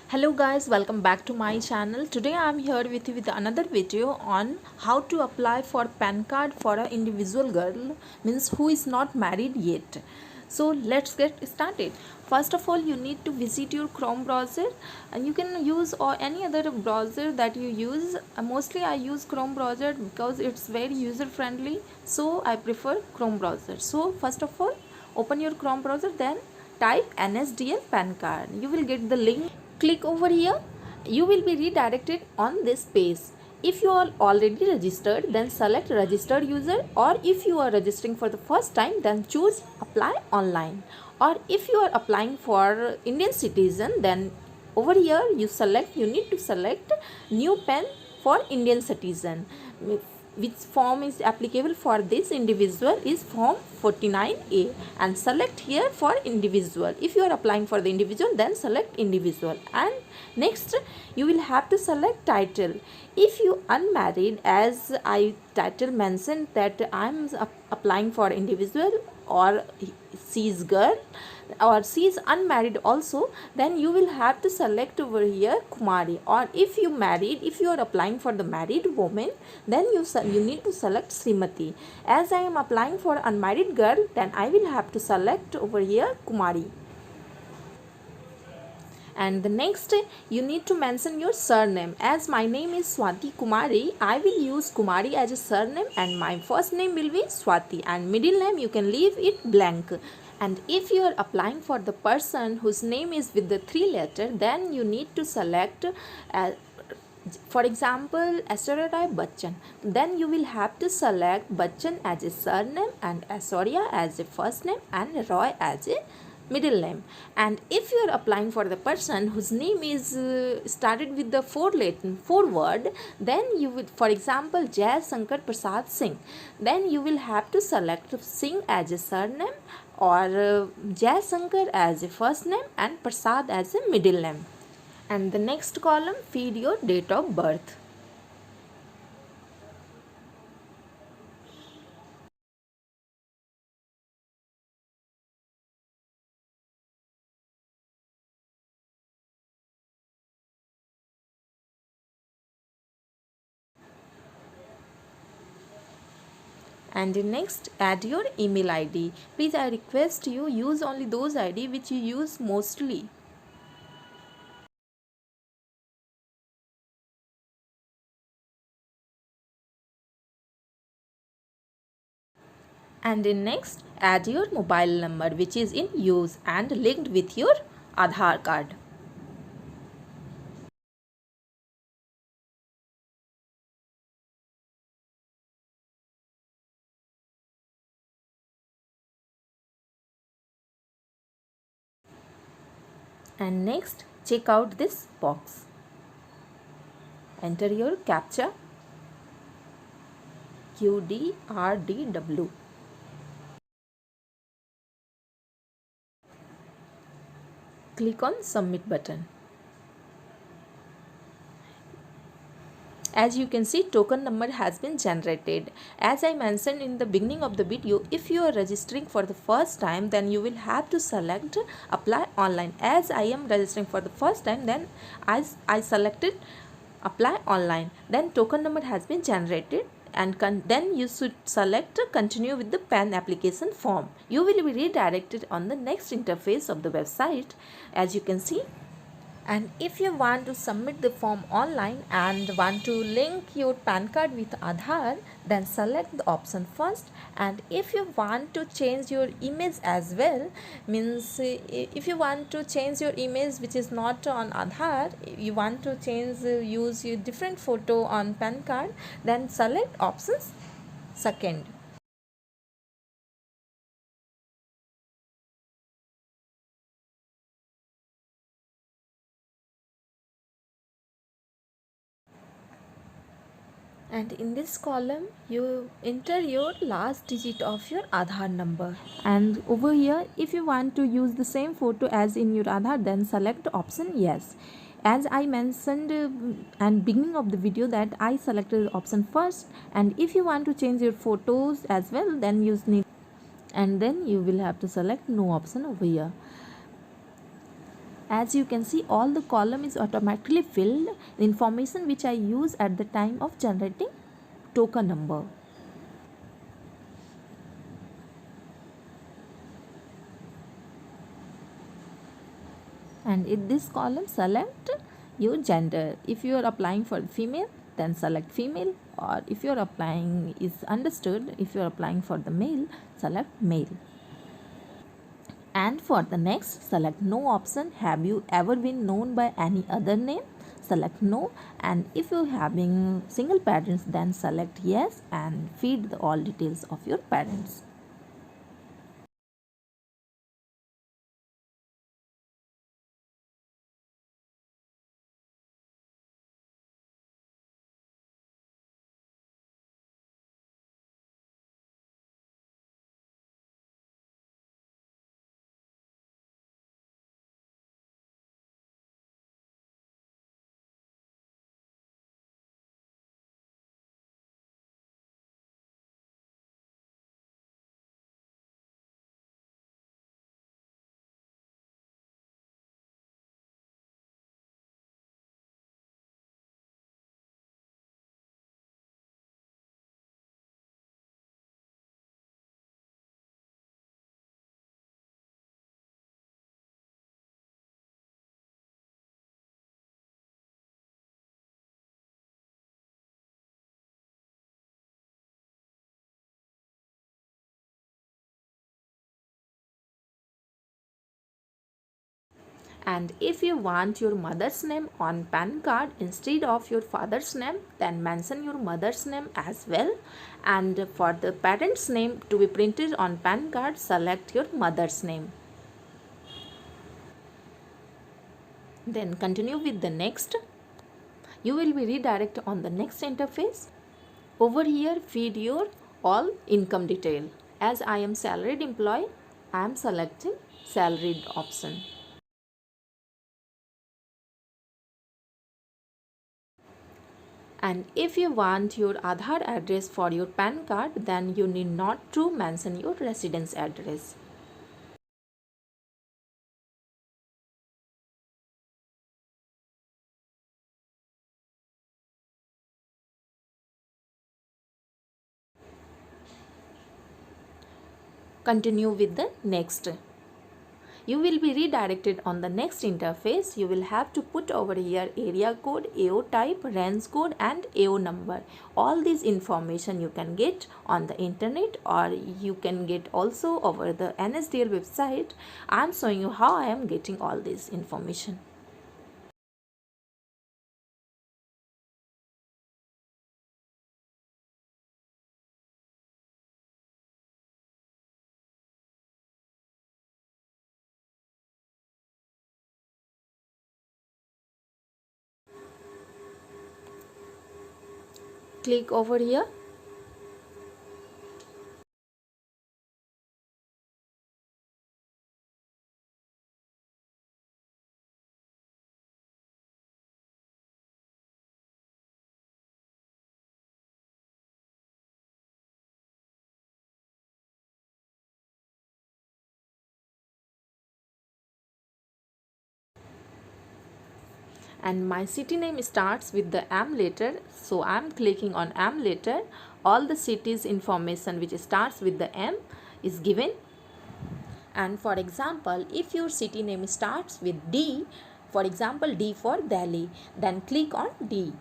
Hello guys, welcome back to my channel. Today I am here with you with another video on how to apply for PAN card for an individual girl, means who is not married yet. So let's get started. First of all, you need to visit your Chrome browser, and you can use or any other browser that you use. Mostly I use Chrome browser because it's very user friendly, so I prefer Chrome browser. So first of all, open your Chrome browser, then type NSDL PAN card. You will get the link. Click over here. You will be redirected on this page. If you are already registered, then select registered user, or if you are registering for the first time, then choose apply online. Or if you are applying for Indian citizen, then over here you need to select new PAN for Indian citizen. Which form is applicable for this individual is form 49A, and select here for individual. If you are applying for the individual, then select individual. And next you will have to select title. If you unmarried, as I title mentioned that I am applying for individual, or she is girl, or she is unmarried also, then you will have to select over here Kumari. Or if you married, if you are applying for the married woman, then you need to select Srimati. As I am applying for unmarried girl, then I will have to select over here Kumari. And the next, you need to mention your surname. As my name is Swati Kumari, I will use Kumari as a surname, and my first name will be Swati, and middle name you can leave it blank. And if you are applying for the person whose name is with the 3 letter, then you need to select for example Aishwarya Rai Bachchan. Then you will have to select Bachchan as a surname, and Aishwarya as a first name, and Roy as a middle name. And if you are applying for the person whose name is started with the 4 word, then you will, for example Jai Shankar Prasad Singh, then you will have to select Singh as a surname, or Jai Shankar as a first name, and Prasad as a middle name. And the next column, feed your date of birth. And next, add your email ID. Please, I request you use only those ID which you use mostly. And in next, add your mobile number which is in use and linked with your Aadhaar card. And next, check out this box. Enter your CAPTCHA QDRDW. Click on submit button. As you can see, token number has been generated. As I mentioned in the beginning of the video, if you are registering for the first time, then you will have to select apply online. As I am registering for the first time, then I selected apply online. Then token number has been generated, and then you should select continue with the PAN application form. You will be redirected on the next interface of the website, as you can see. And if you want to submit the form online and want to link your PAN card with Aadhaar, then select the option first. And if you want to change your image as well, means if you want to change your image which is not on Aadhaar, you want to change use your different photo on PAN card, then select options second. And in this column you enter your last digit of your Aadhaar number. And over here, if you want to use the same photo as in your Aadhaar, then select option yes. As I mentioned and beginning of the video that I selected option first, and if you want to change your photos as well, then you need, and then you will have to select no option over here. As you can see, all the column is automatically filled, the information which I use at the time of generating token number. And in this column, select your gender. If you are applying for female, then select female, or if you are applying is understood, if you are applying for the male, select male. And for the next, select no option. Have you ever been known by any other name? Select no. And if you are having single parents, then select yes and feed all details of your parents. And if you want your mother's name on PAN card instead of your father's name, then mention your mother's name as well. And for the parent's name to be printed on PAN card, select your mother's name. Then continue with the next. You will be redirected on the next interface. Over here, feed your all income detail. As I am salaried employee, I am selecting salaried option. And if you want your Aadhaar address for your PAN card, then you need not to mention your residence address. Continue with the next. You will be redirected on the next interface. You will have to put over here area code, AO type, range code and AO number. All these information you can get on the internet, or you can get also over the NSDL website. I am showing you how I am getting all this information. Click over here. And my city name starts with the M letter, so I am clicking on M letter. All the cities information which starts with the M is given. And for example, if your city name starts with D, for example D for Delhi, then click on D.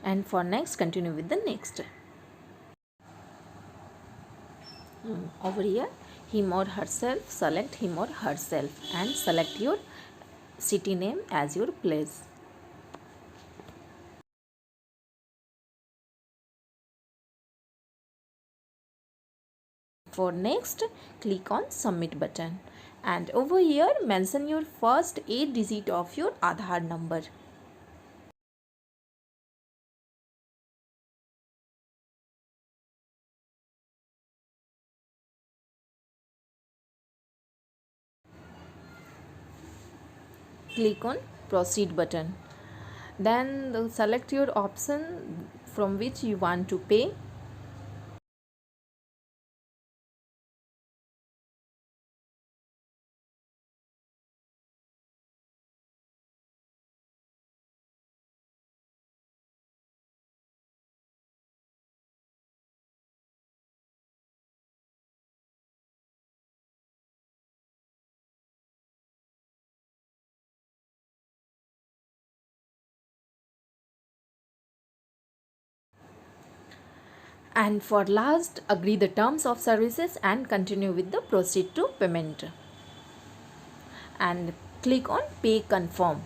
And for next, continue with the next. Over here, him or herself, select him or herself and select your city name as your place. For next, click on submit button, and over here mention your first 8 digit of your Aadhaar number. click on proceed button. Then select your option from which you want to pay. And for last, agree the terms of services and continue with the proceed to payment. And click on pay confirm.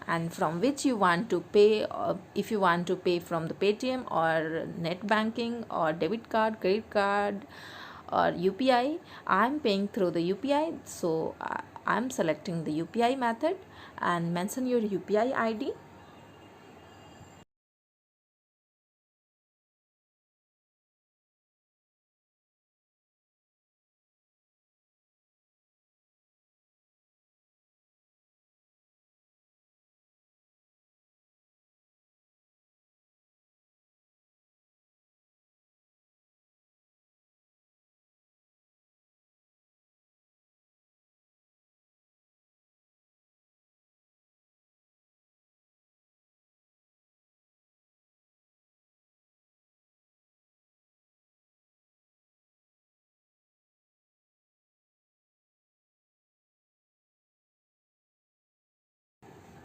And from which you want to pay, if you want to pay from the Paytm or net banking or debit card, credit card or UPI. I'm paying through the UPI, so I'm selecting the UPI method and mention your UPI ID.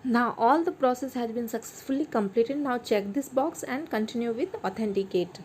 Now all the process has been successfully completed. Now check this box and continue with authenticate.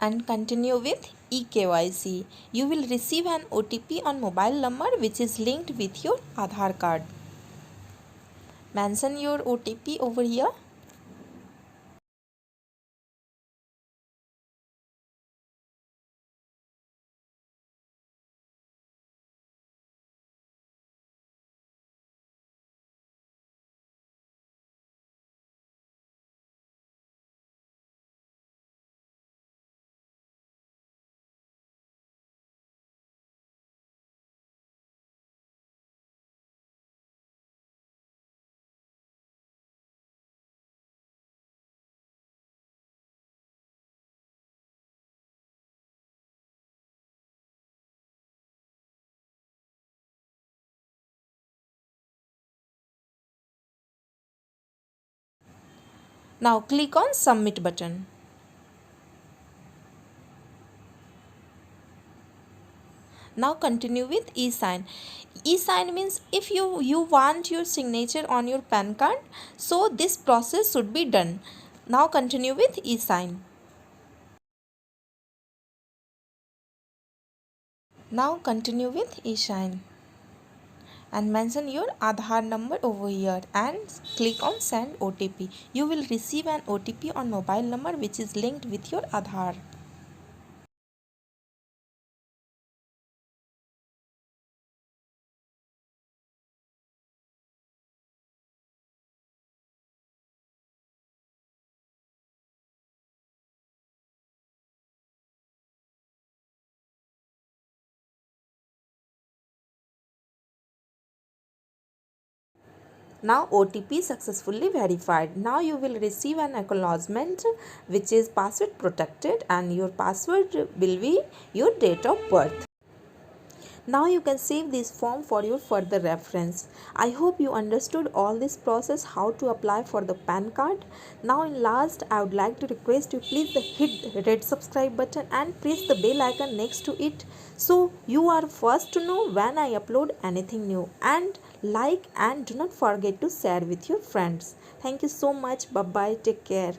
And continue with eKYC. You will receive an OTP on mobile number which is linked with your Aadhaar card. Mention your OTP over here. Now click on submit button. Now continue with e-sign. E-sign means if you want your signature on your PAN card, so this process should be done. Now continue with e-sign. Now continue with e-sign and mention your Aadhaar number over here and click on send OTP. You will receive an OTP on mobile number which is linked with your Aadhaar. Now OTP successfully verified. Now you will receive an acknowledgement which is password protected and your password will be your date of birth. Now you can save this form for your further reference. I hope you understood all this process how to apply for the PAN card. Now in last I would like to request you please hit the red subscribe button and press the bell icon next to it so you are first to know when I upload anything new, and like and do not forget to share with your friends. Thank you so much. Bye bye. Take care.